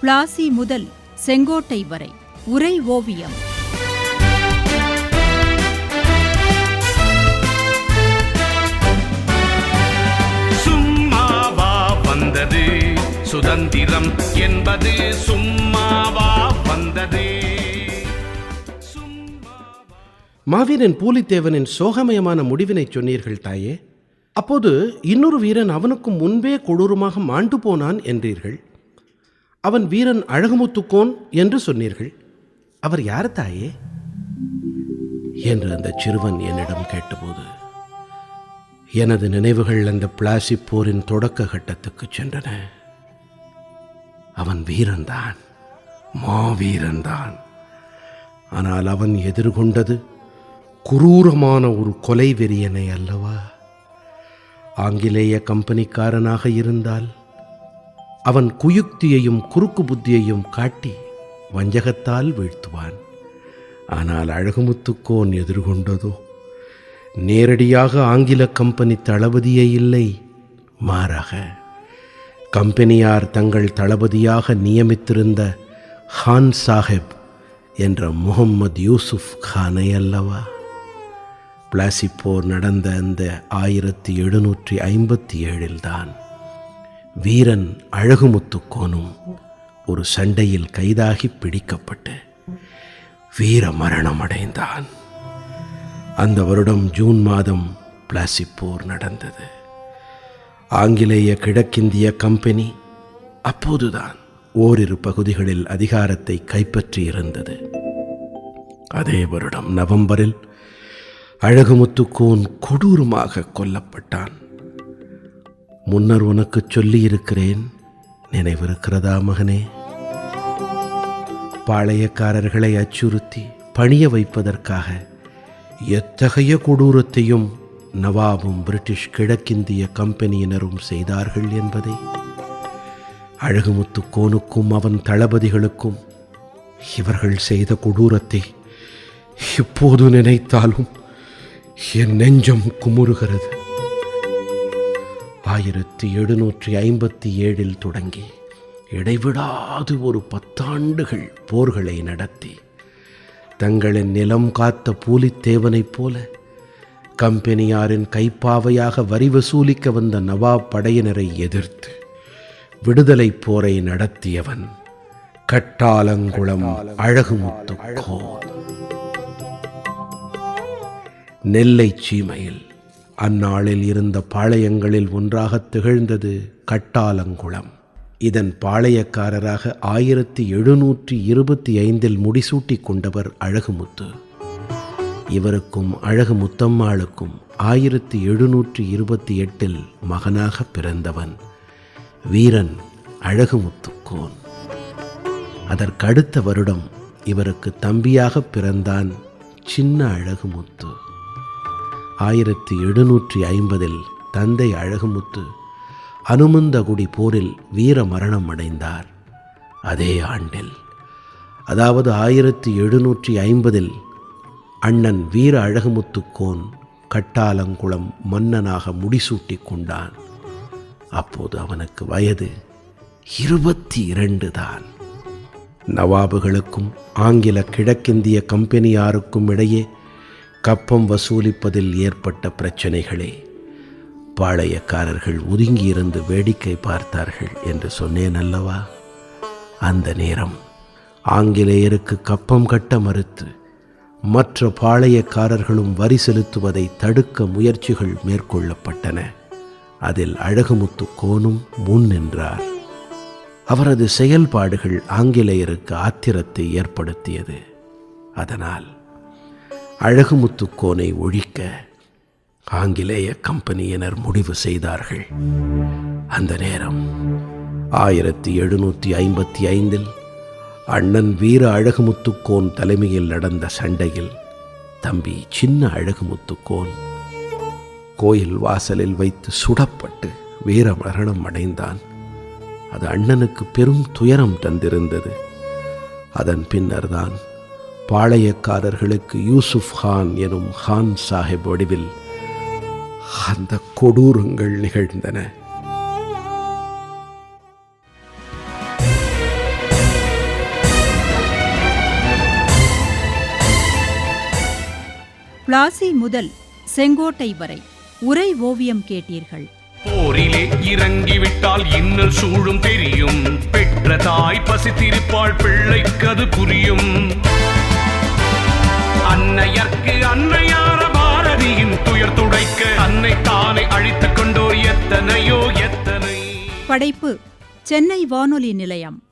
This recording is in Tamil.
பிளாசி முதல் செங்கோட்டை வரை உரை ஓவியம். சும்மாவா வந்தது சுதந்திரம் என்பது, சும்மாவா வந்தது. மாவீரன் பூலித்தேவனின் சோகமயமான முடிவினை சொன்னீர்கள் தாயே. அப்போது இன்னொரு வீரன் அவனுக்கும் முன்பே கொடூரமாக மாண்டு போனான் என்றீர்கள். அவன் வீரன் அழகுமுத்துக்கோன் என்று சொன்னீர்கள். அவர் யார் தாயே என்று அந்த சிறுவன் என்னிடம் கேட்டபோது எனது நினைவுகள் அந்த பிளாசி போரின் தொடக்க கட்டத்துக்கு சென்றன. அவன் வீரன்தான், மாவீரன்தான். ஆனால் அவன் எதிர்கொண்டது குரூரமான ஒரு கொலை வெறியனை அல்லவா. ஆங்கிலேய கம்பெனிக்காரனாக இருந்தால் அவன் குயுக்தியையும் குறுக்கு புத்தியையும் காட்டி வஞ்சகத்தால் வீழ்த்துவான். ஆனால் அழகுமுத்துக்கோன் எதிர்கொண்டதோ நேரடியாக ஆங்கில கம்பெனி தளபதியே இல்லை, மாறாக கம்பெனியார் தங்கள் தளபதியாக நியமித்திருந்த ஹான் சாஹிப் என்ற முகம்மது யூசுப் கானை அல்லவா. பிளாசி போர் நடந்த அந்த 1757 தான் வீரன் அழகுமுத்துக்கோனும் ஒரு சண்டையில் கைதாகி பிடிக்கப்பட்டு வீர மரணம் அடைந்தான். அந்த வருடம் ஜூன் மாதம் பிளாசி போர் நடந்தது. ஆங்கிலேய கிழக்கிந்திய கம்பெனி அப்போதுதான் ஓரிரு பகுதிகளில் அதிகாரத்தை கைப்பற்றியிருந்தது. அதே வருடம் நவம்பரில் அழகுமுத்துக்கோன் கொடூரமாக கொல்லப்பட்டான். முன்னர் உனக்கு சொல்லியிருக்கிறேன், நினைவிருக்கிறதா மகனே? பாளையக்காரர்களை அச்சுறுத்தி பணிய வைப்பதற்காக எத்தகைய கொடூரத்தையும் நவாபும் பிரிட்டிஷ் கிழக்கிந்திய கம்பெனியினரும் செய்தார்கள் என்பதை அழகுமுத்துக்கோனுக்கும் அவன் தளபதிகளுக்கும் இவர்கள் செய்த கொடூரத்தை இப்போது நினைத்தாலும் என் நெஞ்சம் குமுறுகிறது. 1757 தொடங்கி இடைவிடாது ஒரு 10 ஆண்டுகள் போர்களை நடத்தி தங்களின் நிலம் காத்த பூலித்தேவனைப் போல கம்பெனியாரின் கைப்பாவையாக வரி வசூலிக்க வந்த நவாப் படையினரை எதிர்த்து விடுதலை போரை நடத்தியவன் கட்டாலங்குளம் அழகுமுத்துக்கோன். நெல்லை சீமையில் அந்நாளில் இருந்த பாளையங்களில் ஒன்றாக திகழ்ந்தது கட்டாலங்குளம். இதன் பாளையக்காரராக 1725 முடிசூட்டி கொண்டவர் அழகுமுத்து. இவருக்கும் அழகு முத்தம்மாளுக்கும் 1728 மகனாக பிறந்தவன் வீரன் அழகுமுத்துக்கோன். அதற்கடுத்த வருடம் இவருக்கு தம்பியாக பிறந்தான் சின்ன அழகுமுத்து. 1750 தந்தை அழகுமுத்து அனுமந்தகுடி போரில் வீர மரணம் அடைந்தார். அதே ஆண்டில், அதாவது 1750 அண்ணன் வீர அழகுமுத்துக்கோன் கட்டாலங்குளம் மன்னனாக முடிசூட்டி கொண்டான். அப்போது அவனுக்கு வயது 22 தான். நவாபுகளுக்கும் ஆங்கில கிழக்கிந்திய கம்பெனியாருக்கும் இடையே கப்பம் வசூலிப்பதில் ஏற்பட்ட பிரச்சனைகளே பாளையக்காரர்கள் ஒதுங்கியிருந்து வேடிக்கை பார்த்தார்கள் என்று சொன்னேன் அல்லவா. அந்த நேரம் ஆங்கிலேயருக்கு கப்பம் கட்ட மறுத்து மற்ற பாளையக்காரர்களும் வரி செலுத்துவதை தடுக்க முயற்சிகள் மேற்கொள்ளப்பட்டன. அதில் அழகுமுத்துக்கோனும் முன் நின்றார். அவரது செயல்பாடுகள் ஆங்கிலேயருக்கு ஆத்திரத்தை ஏற்படுத்தியது. அதனால் அழகுமுத்துக்கோனை ஒழிக்க ஆங்கிலேய கம்பெனியினர் முடிவு செய்தார்கள். அந்த நேரம் 1755 அண்ணன் வீர அழகுமுத்துக்கோன் தலைமையில் நடந்த சண்டையில் தம்பி சின்ன அழகுமுத்துக்கோன் கோயில் வாசலில் வைத்து சுடப்பட்டு வீர மரணம் அடைந்தான். அது அண்ணனுக்கு பெரும் துயரம் தந்திருந்தது. அதன் பின்னர்தான் பாளையக்காரர்களுக்கு யூசுப் கான் எனும் ஹான் சாஹிப் வடிவில் அந்த கொடூரங்கள் நிகழ்ந்தன. பிளாசி முதல் செங்கோட்டை வரை உரை ஓவியம் கேட்டீர்கள். போரிலே இறங்கிவிட்டால் இன்னல் சூழும் தெரியும். பெற்ற தாய் பசித்திருப்பாள், பிள்ளைக்கது புரியும். அன்னையர்க்கு அன்னையார பாரதியின் துயர் துடைக்க அன்னை தானை அழித்துக் கொண்டோர் எத்தனையோ எத்தனை. படைப்பு சென்னை வானொலி நிலையம்.